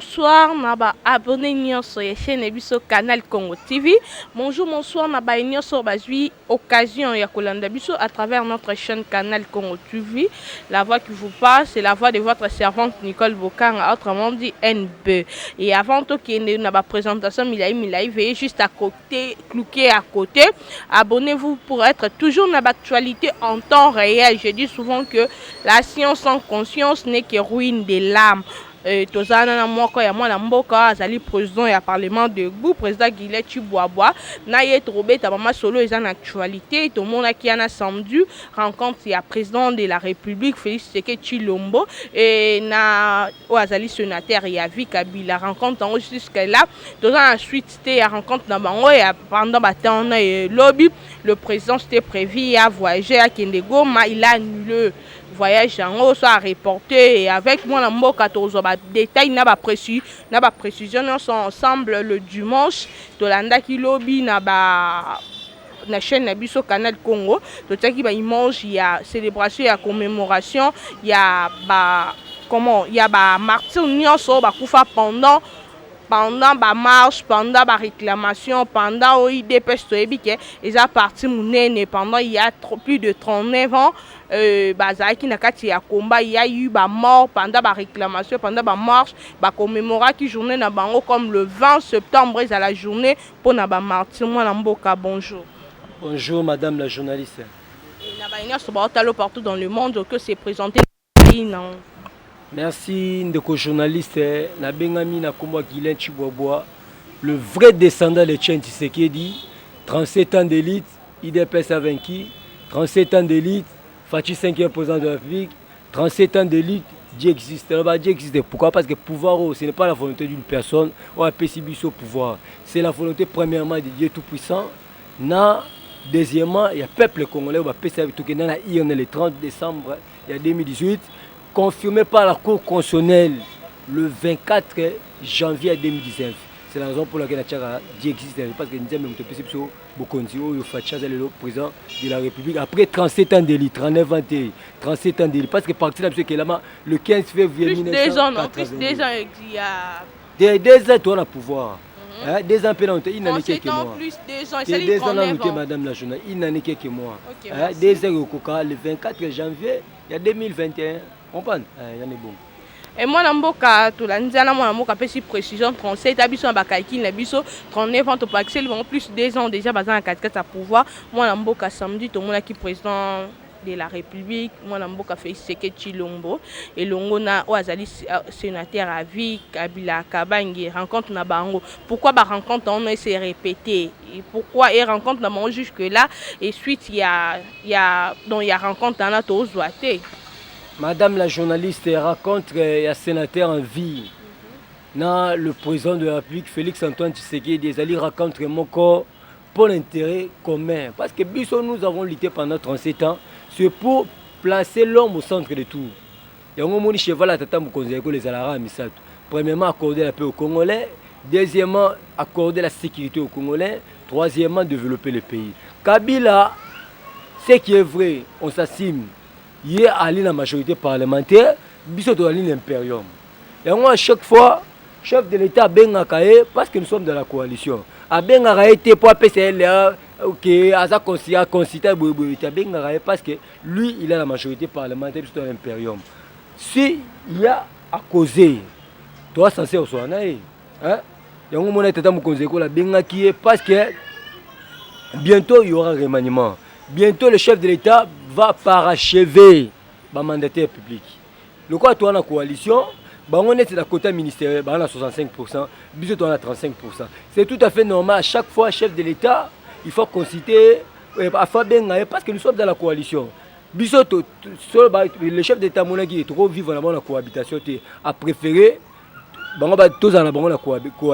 bonsoir, naba abonné sur la chaîne Biso Canal Congo TV. Bonjour, bonsoir, naba sur bazui occasion ya kolanda biso à travers notre chaîne Canal Congo TV. La voix qui vous parle, c'est la voix de votre servante Nicole Bokanga, autrement dit NB. Et avant tout qu'il y ait une présentation, veuillez juste à côté, cliquez à côté. Abonnez-vous pour être toujours dans l'actualité en temps réel. Je dis souvent que la science sans conscience n'est que ruine des l'âme. Tozana na moko ya mwana mboka azali président ya parlement de Gbou, président Guillet Chiboaboa na ye trobeta mama solo eza na actualité to mona ki ana samedi rencontre ya président de la République Félix Tshisekedi Tshilombo et na o azali sénateur ya Vi Kabila rencontre en jusque là tozana ensuite te ya rencontre na bango ya pendant batant na lobby le président c'était prévu à voyager à Kendegoma, il a annulé voyage en soit reporté et avec moi la mboka tozo ba détail na ba précision sont ensemble le dimanche tolanda ki lobby na chaîne na biso Canal Congo totaki ba image ya célébration ya commémoration ya ba comment ya ba martyr nyonso ba kufa pendant ba marche, pendant ba réclamation, pendant OIDPS toebike, ils ont parti mounene pendant il y a plus de 39 ans. Bazaki nakati ya combat, il y a eu ba mort pendant ba réclamation, pendant ba marche, ba commémora qui journée na bango comme le 20 septembre à la journée pour na ba martyr moi na mboka. Bonjour. Bonjour madame la journaliste. Et na ba ina so ba partout dans le monde que c'est présenté non. Merci ndeko journaliste na bengami na kombo Guilin Chiboaboa, le vrai descendant de Etienne Tshisekedi, 37 ans d'élite, IDPS a vaincu, 37 ans d'élite, Fachi 5e président de la République, 37 ans d'élite, Dieu existe. Dieu existe. Pourquoi? Parce que pouvoir, ce n'est pas la volonté d'une personne, on a PCBIS au pouvoir. C'est la volonté premièrement de Dieu Tout-Puissant. Deuxièmement, il y a le peuple congolais, on va PCBIS le 30 décembre 2018. Confirmé par la Cour constitutionnelle le 24 janvier 2019. C'est la raison pour laquelle Dieu existe. Parce que nous avons le président de la République après 37 ans d'élite, 39 ans d'élite, 37 ans d'élite. Parce que parti là, le 15 février 1982. Plus 2 ans, il y a... 2 ans, tu as le pouvoir. 2 ans, il n'en est quelques mois. Plus 2 ans, c'est 2 ans, madame la journaliste, il n'en est quelques mois. 2 ans, le 24 janvier 2021. Comprendre, il y en a bon. Et moi, je tout la précision 37 abisso na bakaiki na biso 39 ans pour accès plus 2 ans déjà bazan na 4 à pouvoir. Moi na samedi tout monde qui président de la République, moi na mboka Félix Tshisekedi Tshilombo et longo na oazali sénateur à Vi Kabila Kabangi rencontre na bango. Pourquoi ba rencontre on s'est répété et pourquoi et rencontre na bango jusque là et suite il y a rencontre na to zoate. Madame la journaliste raconte un sénateur en vie. Le président de la République, Félix Antoine Tshisekedi, ils racontent mon corps pour l'intérêt commun. Parce que nous avons lutté pendant 37 ans, c'est pour placer l'homme au centre de tout. Il y a un cheval à Tata Moukonzeko, les Alara Amisato. Premièrement, accorder la paix aux Congolais. Deuxièmement, accorder la sécurité aux Congolais. Troisièmement, développer le pays. Kabila, ce qui est vrai, on s'assume. Il y a la majorité parlementaire, biso to l'impérium. Et moi, à chaque fois, chef de l'État Bengakaye, parce que nous sommes dans la coalition. A Bengakaye, pour PCL, ok, Aza Considère Bengakaye, parce que lui, il a la majorité parlementaire, biso to l'impérium. Si il y a à causer, toi, censé au soin, hein? Il y a un moment où Moukonzeko la Bengakaye, parce que bientôt, il y aura un remaniement. Bientôt, le chef de l'État va parachever le mandataire public. Le quoi, toi, la coalition, on est à côté ministériel, on a 65%, bisous, on a 35%. C'est tout à fait normal. À chaque fois, chef de l'État, il faut considérer, parce que nous sommes dans la coalition. Bisous, le chef d'État, qui est trop vivre dans la cohabitation, a préféré. Tous en la coalition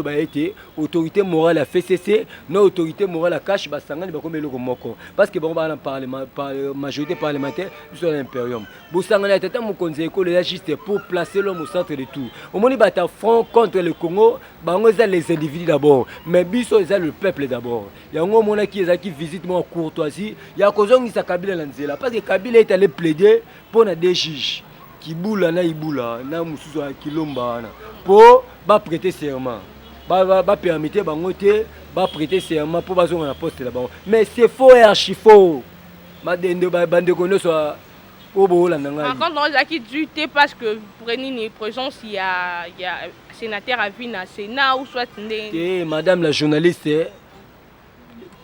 a été autorité morale à FCC, non autorité morale à cash parce que majorité parlementaire sur l'impérium. Juste pour placer l'homme au centre de tout. Au moment où front contre le Congo, les individus d'abord, mais biso le peuple d'abord. Il y a un moment qui visite moi en courtoisie, il y a cause qui Kabila parce que Kabila est allé plaider pour des juges. Kibula na Ibula na mususu ya Kilomba na po ba prêter serment ba permettre bango te ba prêter serment pour bazonga na poste là bango mais c'est faux et archi faux madende bande kono soit obo la nanga quand on a qui duté parce que prenez une présence il y a sénateur à vie na Sénat ou soit et madame la journaliste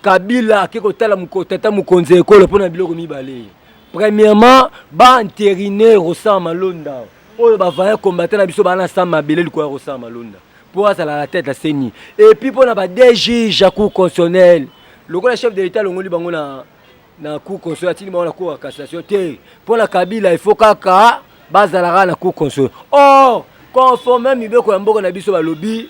Kabila qui kotala tata mukonze école pour na biloko mibale. Premièrement, ba entériner Rosa Malonda. Oyo ba va combattre na biso ba na sama belé ko Rosa Malonda. Pour ça la tête la seni. Et puis pour na ba DG Jacou constitutionnel. Le chef de l'état longoli bango na cour constitutionnelle tini ba na cour cassation té. Pour la Kabila il faut kaka bazalaka na cour constitutionnelle. Oh, conformément mibeko ya mboko na biso ba lobby,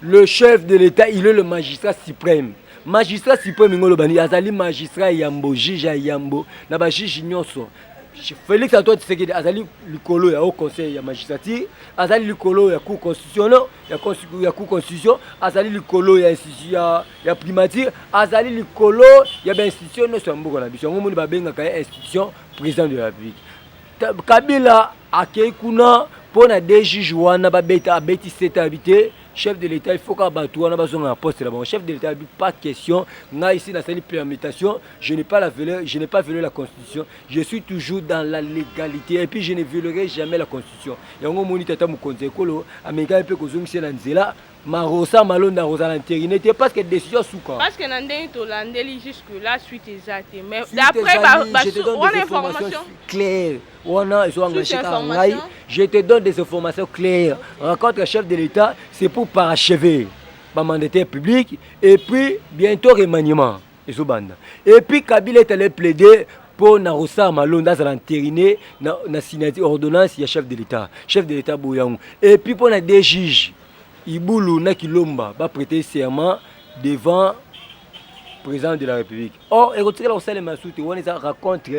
le chef de l'état il est le magistrat suprême. Magistrat suprême ngolo bani azali magistrat yambo juge yambo na ba juge nyonso Félix Antoine Tshisekedi azali likolo ya au conseil ya magistrature azali likolo ya cour constitutionnelle ya cour constitution azali likolo ya institution ya primature azali likolo ya ba institution no so mboko na biso ngomoni ba benga ka institution président de la République. Kabila akei kuna pona des juges wana ba beta abeti set habité. Chef de l'État, il faut qu'on batte on a besoin d'un poste là-bas. Chef de l'État, pas question. Là ici dans cette permutation, je n'ai pas violé la Constitution. Je suis toujours dans la légalité et puis je ne violerai jamais la Constitution. Et on moni tata mukonze kolo, ameka pe kozongisi na nzela, Rosa Malonda Rosa l'intériné parce que décision souka. Parce que nandé to landeli jusque là suite exacte. Mais d'après on a information claire. Je te donne des informations claires. Rencontre le chef de l'État, c'est pour parachever le mandataire public et puis bientôt remaniement. Et puis Kabila est allé plaider pour Rosa Malonda l'entériné na signature ordonnance il y a chef de l'État Bouyangou. Et puis pour les deux juges Ibulu na Kilomba va prêter serment devant le président de la République. Or, et quand on raconte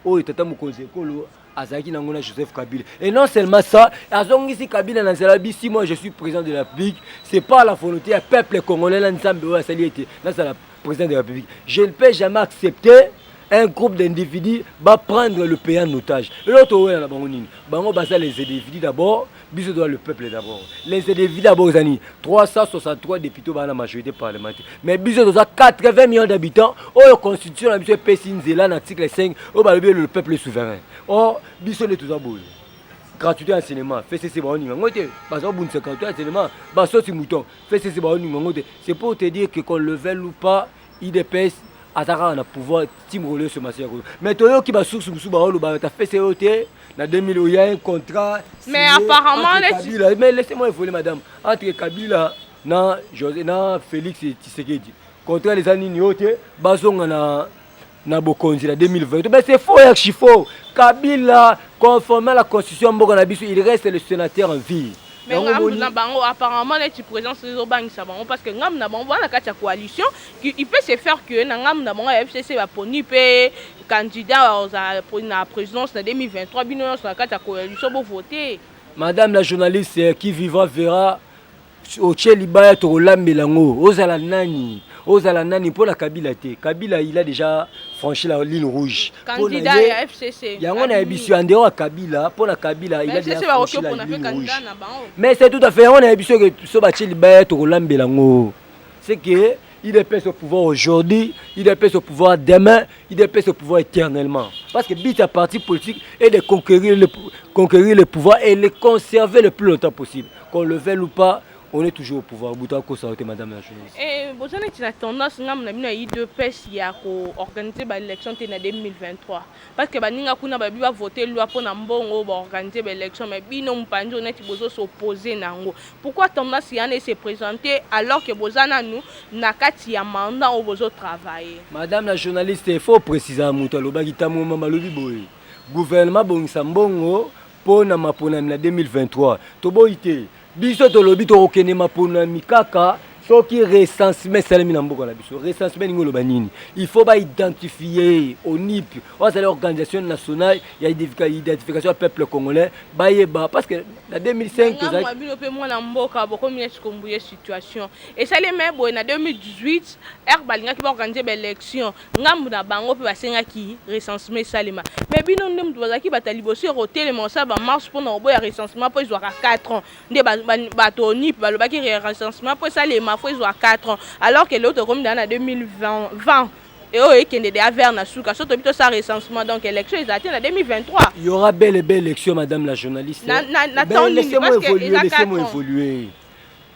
au tata mukonze kolo azaki nangona Joseph Kabila. Et non seulement ça, azongisi Kabila na zalabi si moi je suis président de la République, c'est pas la volonté du peuple congolais là nzambe wa saliete. Là c'est le président de la République. Je ne peux jamais accepter un groupe d'individus va prendre le pays en otage. Et l'autre ouais na bango nini. Bango basa les individus d'abord, biso doit le peuple d'abord. Les individus d'abord zani 363 députés dans la majorité parlementaire. Mais biso doit 80 millions d'habitants. Oh la constitution la biso pesi nzela na article 5, oh ba le peuple souverain. Oh biso les tout abol. Gratuité enseignement, fait c'est bon ni ngote. Baso bunse gratuité enseignement, baso si mouton, fait c'est bon ni ngote. C'est pour te dire que qu'on le veuille ou pas, il dépêche Azara na pouvoir stimuler ce marché. Mais toi qui va source musu ba olo ba ta fait COT na 2000 il y a un contrat. Mais apparemment Kabila, mais laissez-moi voler madame entre Kabila na José na Félix Tshisekedi. Contrat les années nioté bazonga na bokonzi la 2020. Mais c'est faux et faux. Kabila conformément à la constitution mboko na biso, il reste le sénateur en vie. Mais apparemment les présence des banques parce que ngam na bango na kati ya coalition il peut se faire que na ngam na bango FCC va poni pe candidat pour la présidence en 2023 bino na kati ya coalition pour voter. Madame la journaliste qui vivra verra au Tchelibaya to lambelango ozala nani pour la Kabila te. Kabila il a déjà franchi la ligne rouge. Candidat à FCC. Il y a un ambition en dehors à Kabila pour la Kabila il a déjà franchi la ligne rouge. Mais c'est tout à fait on a ambition que so ba Tchelibaya to lambelango. C'est que il est pèse au pouvoir aujourd'hui, il est pèse au pouvoir demain, il est pèse au pouvoir éternellement. Parce que but à parti politique est de conquérir le pouvoir et le conserver le plus longtemps possible. Qu'on le veuille ou pas, on est toujours au pouvoir. Madame la journaliste. Et vous avez la tendance à eu deux pèses organiser l'élection en 2023. Parce que nous avons voté loi pour organiser l'élection, mais nous avons s'opposer. Pourquoi tendance à se présenter alors que vous avez un mandat où vous travaillez? Madame la journaliste, il faut préciser à vous le gouvernement Bongsambongo pour 2023. Biso to lobi to okene mapona mikaka so qui recensement salami na mboka na biso recensement ngolo banini il faut ba identifier au NIP ou c'est l'organisation nationale il y a identification du peuple congolais ba yeba parce que en 2005 que ça ngam pe mwana mboka boko mi esikombuye situation et ça les même en 2018 balinga qui va organiser l'élection ngam na bango pe basenga ki recensement salima mais bino ndem tozaki batali bosi rotel mon ça ba marche pour na boya recensement pour ils 4 ans nde ba toni ba lo ba ki recensement pour ça les ma faut ils 4 ans alors que l'autre comme dans 2020 et oh ekende de vers na suka so to bito ça recensement donc élection ils attendent en 2023. Il y aura belle et belle élection madame la journaliste. Laissez-moi évoluer.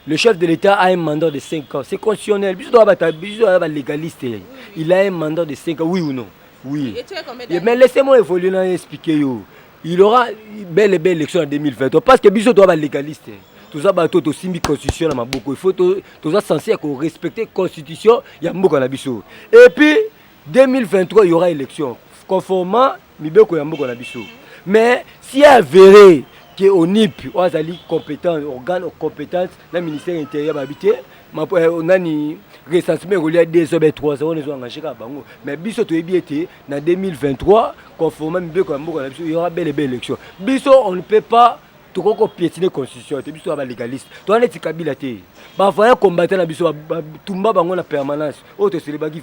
Le chef de l'État a un mandat de 5 ans. C'est constitutionnel. Bisous doit légaliste. Il a un mandat de 5 ans, oui ou non? Oui. Mais laissez-moi évoluer là et expliquer. Il aura belle et belle élection en 2023. Parce que bisous doit être légaliste. Tout ça, tout aussi mis constitution dans ma beaucoup. Il faut tout ça censé respecter la constitution. Il y a beaucoup dans bisous. Et puis 2023, il y aura élection. Conformément, il y a beaucoup dans bisous. Mais si avéré au NIP, on a des compétences, organes compétences, le ministère intérieur habité, on a ni recensement relié à 2 h 3 on est engagé à Bango. Mais biso to ebiété en 2023, conformément il y aura belle et belle élection. Biso on ne peut pas tout piétiner la constitution, biso va légaliste. Toi on est Kabila té. Ba voyant combattre na biso tumba bango na permanence. Autre c'est le bagi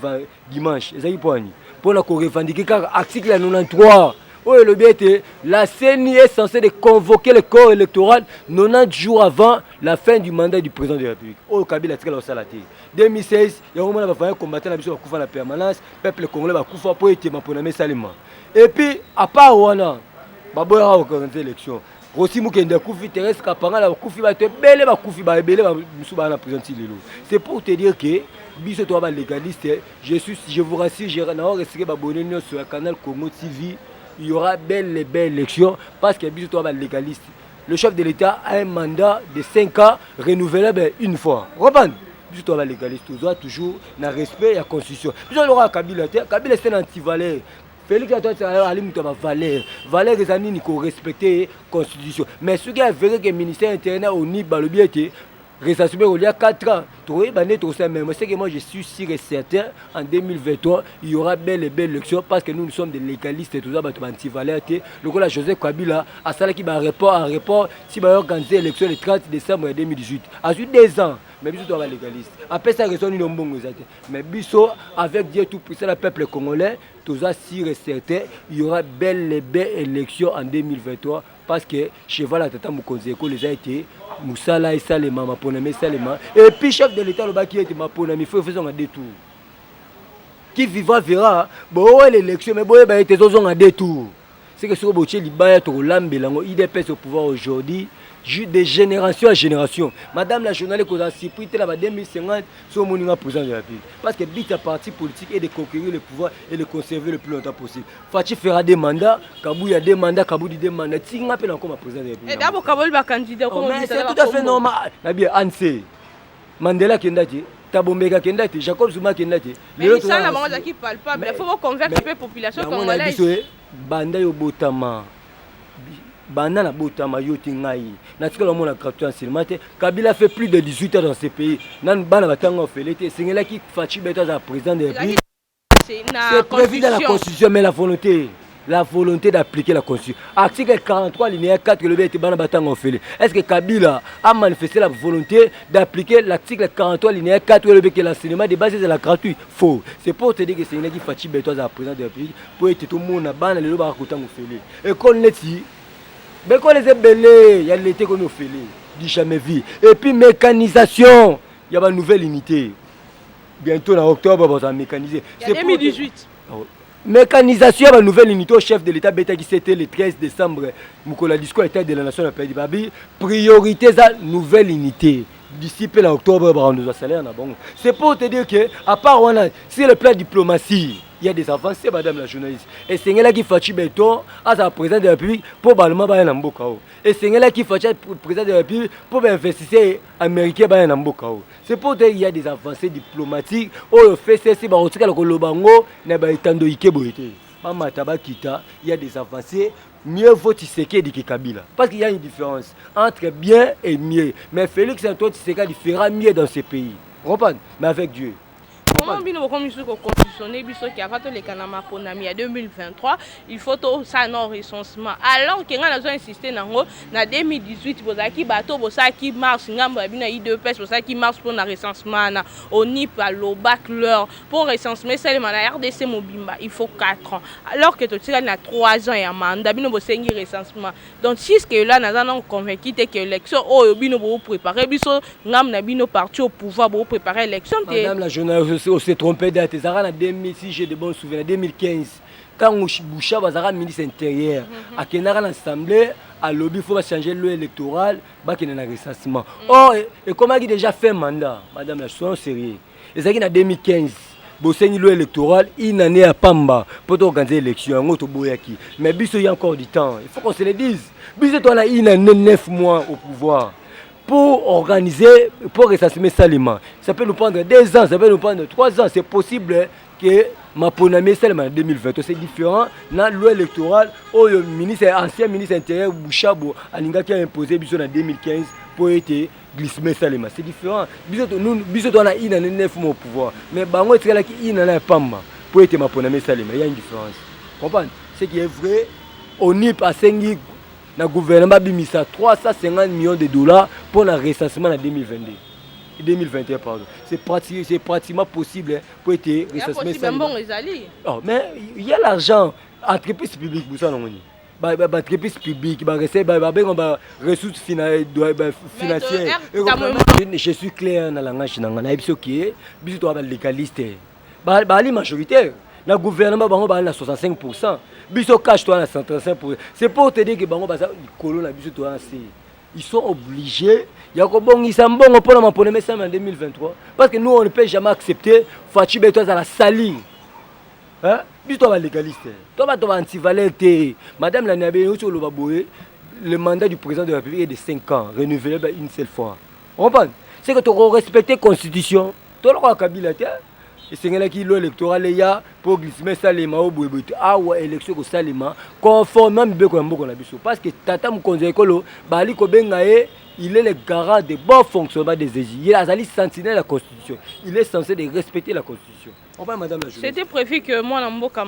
dimanche, ezali poani. Pour la revendiquer car article 93. Oui, le bien était, la CENI est censée de convoquer le corps électoral 90 jours avant la fin du mandat du président de la République. Oh, Kabila a tiré la salle. 2016, il y a un moment où il a combattu la permanence, le peuple congolais va couper pour être ma salement. Et puis, à part Wana, il y a eu l'élection. Rossi Moukenda Koufi, Thérèse Kapanga, la Koufi va te belle, va Koufi va belle, va la présenter. C'est pour te dire que, biso toi légaliste, je vous rassure, j'ai resté abonné sur le canal Congo TV. Il y aura belle et belle élection parce que légaliste. Le chef de l'État a un mandat de 5 ans renouvelable une fois. Reprendre. Biso légaliste, tu dois toujours dans respect de la constitution. Biso aura Kabila, Kabila c'est un anti-valeur. Félix Antoine a une valeur. Valeur des amis qui respecter la constitution. Mais ce qui est vrai que le ministère intérieur au NIP balobiété recensement il y a 4 ans. C'est que moi je suis sûr et certain en 2023 il y aura belle et belle élection parce que nous sommes des légalistes et tout ça anti-valeur. Le coup Joseph Kabila a ça qui va rapport si va organiser l'élection le 30 décembre 2018. À 2 ans. Mais biso doit légaliste. Après ça raison ni nombongo zate. Mais biso avec Dieu tout puissant le peuple congolais, tout ça sûr et certain il y aura belle et belle élection en 2023 parce que cheval à tata Mukonzeko les a été Moussala et Salema, Maponami Salema. Et puis chef de l'État, le bas qui est Maponami, il faut faire un détour. Qui vivra verra, bon, l'élection, mais bon, il y a un détour. C'est que sur le boutier, il y a un IDPS au pouvoir aujourd'hui, de génération à génération. Madame la journaliste, qu'on a surpris, en 2050, sur le président de la République. Parce que le but d'un parti politique est de conquérir le pouvoir et de le conserver le plus longtemps possible. Fatih fera des mandats, Kabou il y a des mandats, Kabou dit des mandats. Si on appelle encore président de la République. Et d'abord, Kabou va candidat. C'est tout à fait normal. Anse, Mandela Kendati, Tabombega Kendati, Jacob Zuma Kendati. Mais ça, la maman qui parle pas. Il faut convaincre la population congolaise. Banda yo botama. Banda na botama yoti ngai. Natikala mona gratuit enseignement. Kabila fait plus de 18 ans dans ce pays. Nan bana batanga ofélité. C'est là qui Fachi Beta za président de la République. C'est prévu dans la constitution mais la volonté d'appliquer la constitution. Article 43 linéa 4 le bête bana batanga ofélé. Est-ce que Kabila a manifesté la volonté d'appliquer l'article 43 linéa 4 le bête que l'enseignement de base de la gratuit? Faux. C'est pour te dire que c'est là qui Fachi Beta za président de la République pour être tout le monde bana le ba kotanga ofélé. Et qu'on leti mais quand les ébélés, il y a l'été qu'on a fait, du jamais vu. Et puis mécanisation, il y a une nouvelle unité. Bientôt en octobre, on va mécaniser. C'est 2018. Mécanisation, il y a une nouvelle unité au chef de l'État, qui c'était le 13 décembre. Moukola discours État de la Nation a perdu Babi. Priorité à nouvelle unité. D'ici en octobre, on nous a salaire. C'est pour te dire que, à part si le plan diplomatie, il y a des avancées, madame la journaliste. Et c'est là qui fait béton à sa président de la République pour Balma Bayanambokao. Et c'est là qui fait président de la République pour investisseurs américains Bayanambokao. C'est pour dire qu'il y a des avancées diplomatiques. Oh, le fait c'est si Barotika le Kolobango n'a pas été de Ikeboité. Il y a des avancées. Mieux vaut Tshisekedi que Kabila. Parce qu'il y a une différence entre bien et mieux. Mais Félix Antoine Tshisekedi fera mieux dans ce pays. Comprenez? Mais avec Dieu. Comment bien nous comme constitutionner biso qui a fait le canama ponami à 2023, il faut tout ça non recensement. Alors que nga nazo insister nango na 2018 bozaki bateau bosaki marche ngamba bina IDPS bosaki marche pour na recensement na ONIP à l'OBAC leur pour recenser ça le na RDC Mobimba, il faut 4 ans. Alors que tu tira na 3 ans et mandat bino bosengi recensement. Donc si ce que là naza non convaincu que élection oh bino bo préparer biso ngam na bino parti au pouvoir bo préparer élection. Madame la journaliste, on s'est trompé date. En 2006, j'ai de bons souvenirs. En 2015, quand Boucha Bazara, ministre intérieur, à Kenara l'Assemblée, à lobby, il faut changer le électoral, il y a un recensement. Oh, et comment il a déjà fait un mandat, madame la soyons sérieux. Et ça, en 2015, Bosseni le électoral, il n'en est à Pamba pour organiser l'élection. Mais il y a encore du temps. Il faut qu'on se le dise. Il y a 9 mois au pouvoir. Pour organiser, pour recenser Salima. Ça peut nous prendre 2 ans, ça peut nous prendre 3 ans. C'est possible que ma ponamé Salima en 2020. C'est différent. Dans le loi électorale, ancien ministre intérieur Bouchabo Alinga qui a imposé en 2015 pour être glissé Salima. C'est différent. Nous, on a 9 mois au pouvoir. Mais Bango est là qui a Pamba pour être ma ponamé Salima. Il y a une différence. Comprenez? Ce qui est vrai, on y passe. Le gouvernement a mis 350 millions de dollars pour le recensement en 2022. 2021, pardon. C'est pratiquement possible pour être recensé. Oh, mais il y a l'argent. Entreprise publique, vous savez, entreprise publique, ressources financières. Je suis clair dans la langage. Je suis légaliste. Je majoritaire. Le gouvernement a 65%. Biso cash toi à 135%. C'est pour te dire que ils sont obligés. Il y a pour la poney en 2023. Parce que nous on ne peut jamais accepter Fachi Beto à la saline. Hein? Biso légaliste. Toi anti-valente. Madame la Nabé, le mandat du président de la République est de 5 ans, renouvelable une seule fois. On comprend? C'est que tu respectes la constitution. Tu as Kabila. Et c'est là qui l'électoral est là pour glisser Salima au bout de l'élection au Salima conformément à parce que Tata Moukonze Ekolo Bali Kobengae il est le garant de bon fonctionnement des EJ. Il a sentinelle la Constitution. Il est censé de respecter la Constitution. Madame la c'était prévu que moi Namboka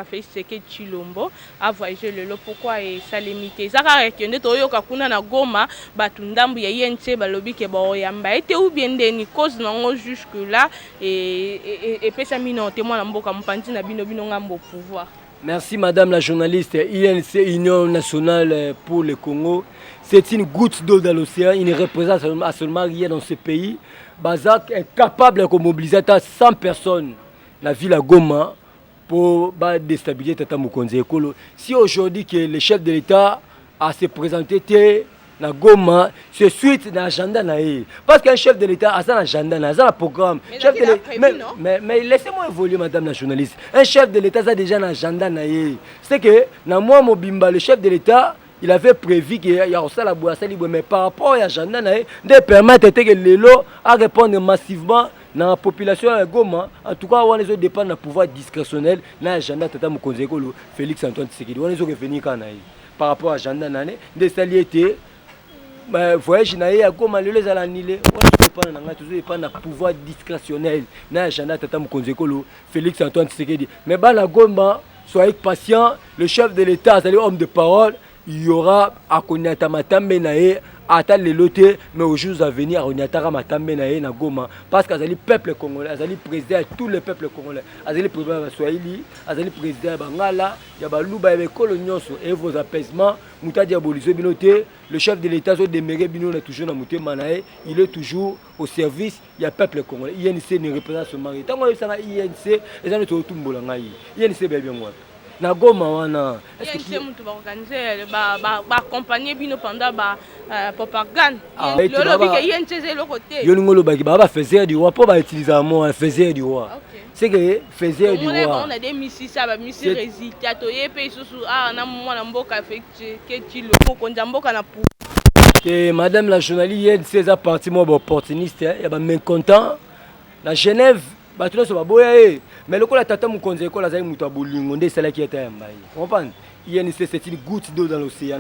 fait ce que Chilombo a voyagé le lot pourquoi et ça limité. Zaka rekende toyoka kuna na Goma batundambu ya INC balobi ke ba oyamba était ou bien deni cause nango jusque là et pesa mino témoin Namboka mpanzi na bino ngambo pouvoir. Merci madame la journaliste. INC Union nationale pour le Congo, c'est une goutte d'eau dans l'océan, il ne représente seulement rien dans ce pays. Bazak est capable de mobiliser 100 personnes dans la ville de Goma pour déstabiliser Tata Moukonze Ekolo. Si aujourd'hui que le chef de l'État a se présenté na Goma, c'est suite à l'agenda. Parce qu'un chef de l'État a un agenda, a un programme. Mais laissez-moi évoluer, madame la journaliste. Un chef de l'État a déjà un agenda. C'est que, dans moi, Mobimba, le chef de l'État, il avait prévu qu'il y a aussi la boîte, mais par rapport à l'agenda, de permettre que les lots à répondre massivement dans la population de Goma. En tout cas, on les dépend d'un pouvoir discrétionnel dans l'agenda de Tata Moukonze Ekolo, Félix Antoine Tshisekedi. On les revenir quand par rapport à l'agenda, de saliété. Voyage à Goma, les annulés. On dépend d'un pouvoir discrétionnel dans l'agenda de Tata Moukonze Ekolo, Félix Antoine Tshisekedi. Mais à Goma, soyez patient, le chef de l'État, c'est l'homme de parole. Il y aura à Konyata Matambe Nae, à le loté, mais aux jours à venir, à Konyata Matambe Nae, na Goma. Parce qu'il y a le peuple congolais, il y a le président de tous les peuples congolais. Il y a le président de Swahili, il y a le président de Bangala, il y a le coloniaux et vos apaisements. Le chef de l'État, toujours dans Manae, il est toujours au service, il y a le peuple congolais. INC ne représente seulement. Tant que ça INC, ils ont tout le monde. INC, bien moi. Na Goma wana est-ce que tu vas organiser accompagner bino pendant propagande le lobby que INC le côté yo ngolo baki ba faisait du roi pour ba utiliser moi faisait du roi c'est que faisait du roi on a des missions ça ba mission résultat to yepe susu na mwana mboka fait que tu le konza mboka na pour que madame la journaliste INC a parti moi opportuniste ya ba mécontent na Genève ba tout ça ba boya mais le coup la Tata Moukonze Ekolo azali mutu abolingo nde sala ki eta ya mbayi comprendre INC, c'est une goutte d'eau dans l'océan.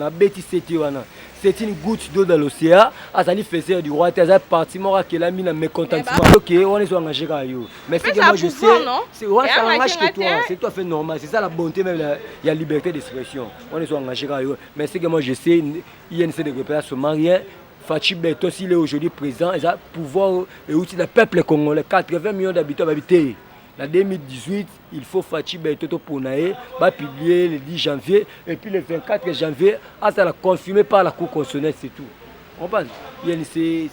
C'est une goutte d'eau dans l'océan. Azali faisait du roi, Azali parti, moi, qui l'a mis dans mes contentements. Ok, on est engagé à eux. Mais c'est que moi, je sais, c'est engagé que toi. C'est toi fait normal. C'est ça la bonté, même il y a liberté d'expression. On est engagé à eux. Mais c'est que moi, je sais, INC de repérer ce marien. Fachi Beto, s'il est aujourd'hui présent, il a pouvoir et aussi le peuple congolais, 80 millions d'habitants habités. En 2018, il faut Fachi Beto pour naïe, va publier le 10 janvier et puis le 24 janvier, ça l'a confirmé par la Cour constitutionnelle, c'est tout. On parle. C'est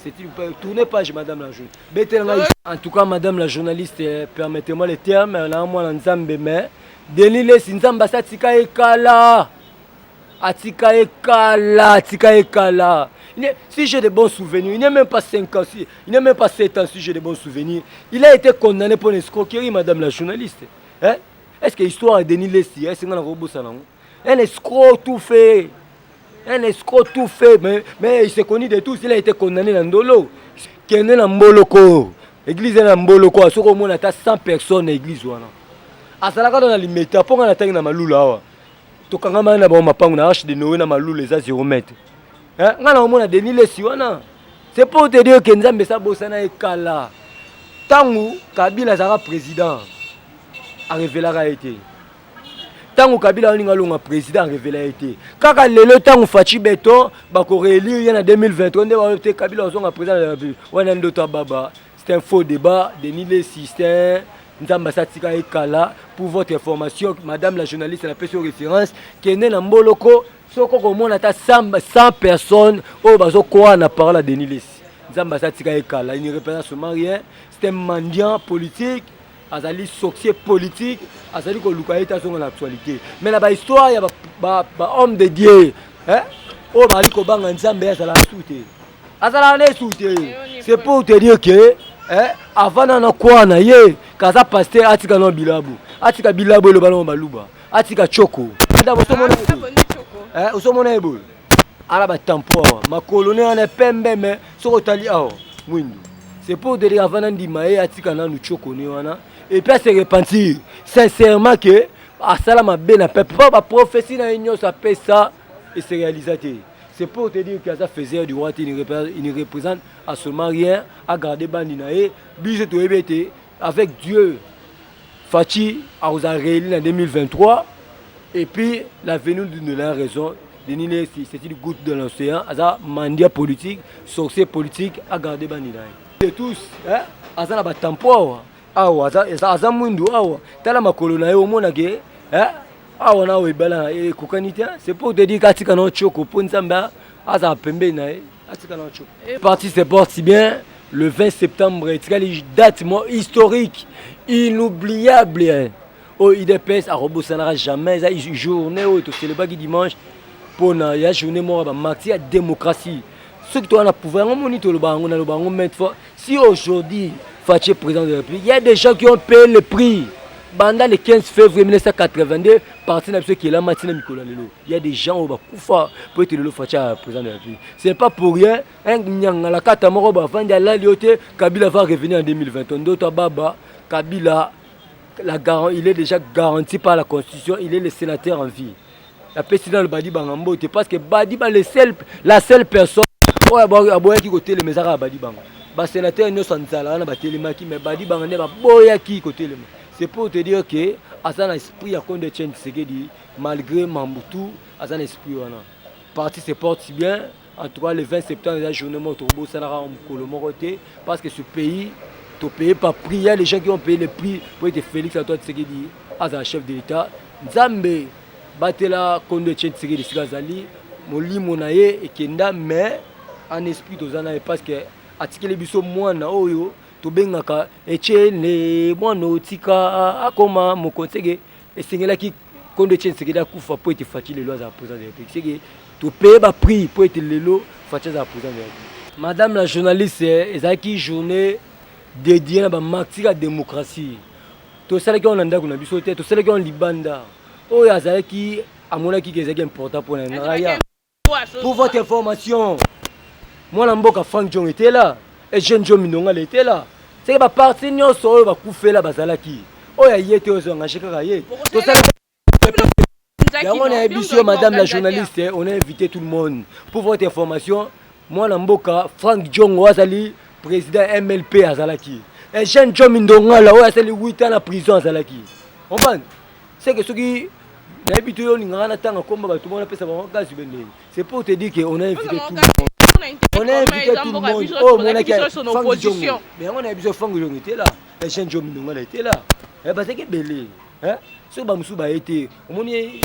tournez page, madame la journaliste. En tout cas, madame la journaliste, permettez-moi le terme, là, moi, Nzambe, mais Denis Les Nzamba Satika Ekala. Atika Ekala. Si j'ai de bons souvenirs, il n'est même pas 5 ans, il n'est même pas 7 ans si j'ai de bons souvenirs. Il a été condamné pour une escroquerie, madame la journaliste. Hein? Est-ce que l'histoire de Denis Lessi, un escroc tout fait. Un escroc tout fait, mais il s'est connu de tous, il a été condamné dans Ndolo. Qui est né dans Mboloko. L'église est dans Mboloko, à ce moment, il y a 100 personnes dans l'église. À ce moment-là, on a les pour qu'on atteigne dans Malula. To kangama na ba mapangu na arche de Noé na malou les a 0 mètres. Hein? Ngana omona Denis Lessi wana. C'est pour te dire que Nzambe sa bosana ekala. Tangu Kabila sera président a révélé la été. Tangu Kabila oninga longa président a révélé la été. Kaka lelo tangu Fachi Beto ba ko réélire en 2023 nde ba te Kabila zonga président de la République. Wana ndoto baba. C'est un faux débat. Denis Lessi c'est Nzamba Satika Ekala, pour votre information, madame la journaliste, elle a fait sur référence, qui est née dans Mboloko, soko komona ata 100 personnes, oh bazo quoi na parole à Denis Lessi. Nzamba Satika Ekala, il ne représente seulement rien, c'est un mendiant politique, azali sorcier politique, azali ko lukaita son actualité. Mais la histoire, il y a ba homme de Dieu, hein? Oh bali ko banga Nzambe azala souté. Azala ne souté. C'est pour te dire que avant na quoi na ye kaza pasteur atika no bilabu atika bilabu le ballon baluba atika choko ndabo somona osomona ebo ala ba tampo ma colonel na pembe me soko tali aho mwindu c'est pour dire avant na ndima ye atika na nu choko ni wana et puis se repentir sincèrement que asala mabe na peuple pas prophétie na union ça peut ça et c'est réalisateur. C'est pour te dire qu'il faisait du roi, il ne représente à seulement rien, à garder Bandinae, avec Dieu. Fachi a réélu en 2023, et puis la venue de la raison, c'est une goutte de l'océan, à mandia politique, sorcier politique, à garder Bandinae. Et tous, à ça la tampo, à ça mundu, à la colonne, au monde, ah on a eu bala et kokanita c'est pour te dire qu'atika no choko pour Nzamba aza pembe na atika no choko parti se porte si bien le 20 septembre c'est date historique inoubliable au IDPS à Robosana jamais ça journée au to célébrer dimanche pour na ya journée moi ba martyr à démocratie ceux qui ont pouvoir on monitor le bango na le bango maintenant si aujourd'hui Fachi président de la République il y a des gens qui ont payé le prix. Pendant le 15 février 1982, parti de ceux qui est là, il y a des gens au Bakoufa pour être le président de la République. Ce n'est pas pour rien. Kabila va revenir en 2021. D'autres Baba, Kabila, il est déjà garanti par la Constitution, il est le sénateur en vie. La présidente de Badi Bangambo, parce que Badi la seule personne qui côté les mésara à Badi Bangambo. Le sénateur ne s'en sala, mais Badi Bangambo, qui côté les c'est pour te dire que Azan esprit à compte de Tchène Tshisekedi malgré Mambutu Azan esprit wana parti se porte si bien en tout cas le 20 septembre la journée motobo ça n'aura colomoroté parce que ce pays to payé par prix il y a les gens qui ont payé le prix pour être Félix Antoine Tshisekedi Azan chef de l'État Nzambe batela compte de Tchène Tshisekedi Sikazali molimo na ye ekenda mais en esprit tozana parce que atikele biso mwana oyo tobengaka Etienne mwana otika akoma mokonsege esengelaki konde Etienne Tshisekedi akufa po ete Fachi lelo aza président de la République seke topeye ba prix po ete lelo Fachi aza président de la République. Madame la journaliste ezalaki journée dédiée na ba martyr ya démocratie tosalaki on ndako na biso te tosalaki on libanda oyo azalaki amonaki ke ezalaki important pour na ngaya. Pour votre information mwana mboka Frank John était là et jeune Joe Minonga était là. C'est que parti nyonso oyo bakufa là bazalaki. Oyo yete ozo engagé kaka ye. On a invité madame la journaliste, on a invité tout le monde. Pour votre information, moi Namboka, Frank Djongo Azali, président MLP Azalaki. Et Jean John Mindonga là, a 8 ans en prison Azalaki. On comprend? C'est que ceux qui c'est pour te dire qu'on a invité tout le monde. On a invité tout le monde. Oh, mon opposition. Mais on a invité Franck Djongo était là. Et Jean John Mindonga était là. Eh ben c'est que belé. Hein? Ce Bamsouba été. On est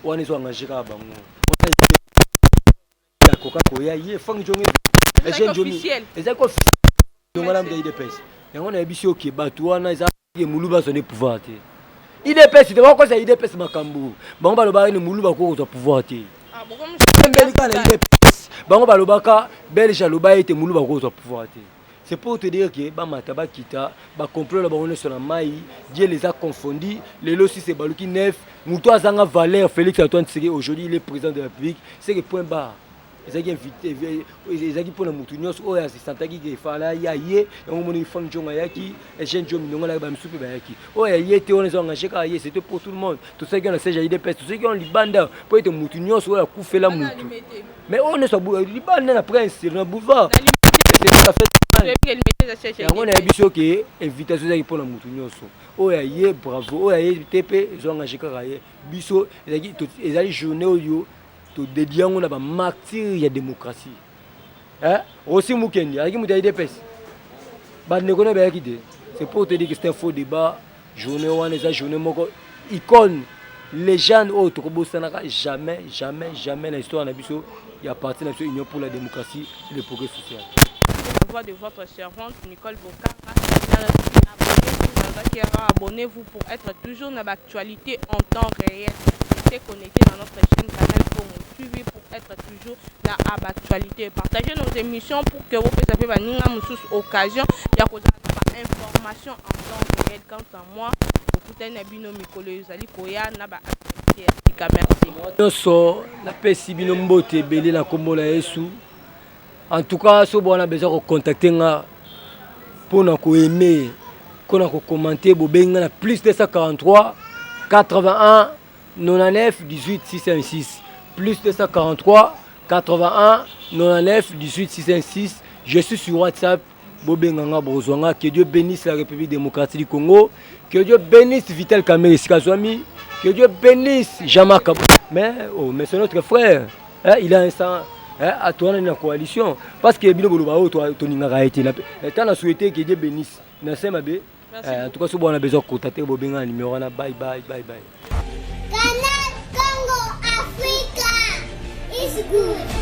on est engagé à Bango. On a Coca-Cola, il est Franck Djongo. Et Jean John. Et c'est quoi on a des IDPS. Et on a invité au Québec. On a des Moulouba son pouvoir. IDPS, c'est quoi ça IDPS Makambu. Bon ba loba ni Moulouba ko za pouvoir. Ah bon comme Belika na IDPS. Bon ba loba Belge loba était Moulouba ko za pouvoir. C'est pour te dire que Bamataba Kita, complot là-bas on est sur la maille, Dieu les a confondus. Les lots si c'est Balouki neuf, Moutoua Zanga Valère, Félix Antoine Tshisekedi, aujourd'hui il est président de la République. C'est le point bas. Ils ont invité, ils ont dit pour la Moutunios, oh ya c'est Santaki qui fait là, ya yé, on m'a dit Franck Djongo Yaki, et Jean Djongo Mindonga là, Bamsoupe Bayaki. Oh ya yé, on les a engagés car yé, c'était pour tout le monde. Tous ceux qui ont la CGI des pestes, tous ceux qui ont l'Ibanda, pour être Moutunios, oh ya coup fait la Moutou. Mais on est sur l'Ibanda, la prince, c'est un boulevard. C'est tout à fait. On a invité que invitation pour la Moutunios. Oh ya yé, bravo, oh ya yé, TP, ils ont engagé car yé, biso, ils ont journée au yo. To dédier on a ba martyr ya démocratie hein aussi mukendi avec muta IDPS ba ne connaît ba yakide c'est pour te dire que c'est un faux débat journée on est journée moko icône légende autre bosana jamais dans l'histoire na biso il y a parti de l'Union pour la démocratie et le progrès social. La voix de votre servante Nicole Bokaka. Abonnez-vous pour être toujours dans l'actualité en temps réel. Restez connectés dans notre chaîne Canal Congo TV pour être toujours là à l'actualité. Partagez nos émissions pour que vous puissiez avoir une occasion de information en temps réel. Quant à moi, écoutez Nabino Mikolo Yozali Koya Naba actualité. Merci. La paix Sibino Mbote Belé na Kombo na Yesu. En tout cas, si vous avez besoin de contacter pour nous aimer, pour nous commenter, vous avez plus 243 81 99 18 606. Plus 243 81 99 18 606. Je suis sur WhatsApp. Que Dieu bénisse la République démocratique du Congo. Que Dieu bénisse Vital Kamerhe Sikazwami. Que Dieu bénisse Jean-Marc Kabou. Mais c'est notre frère. Il a un sang. À toi dans la coalition parce que bino bolo toi toninga été là et t'as souhaité que Dieu bénisse na semabe en tout cas si on a besoin de contacter bobenga numéro na bye. Canal Congo Africa is good.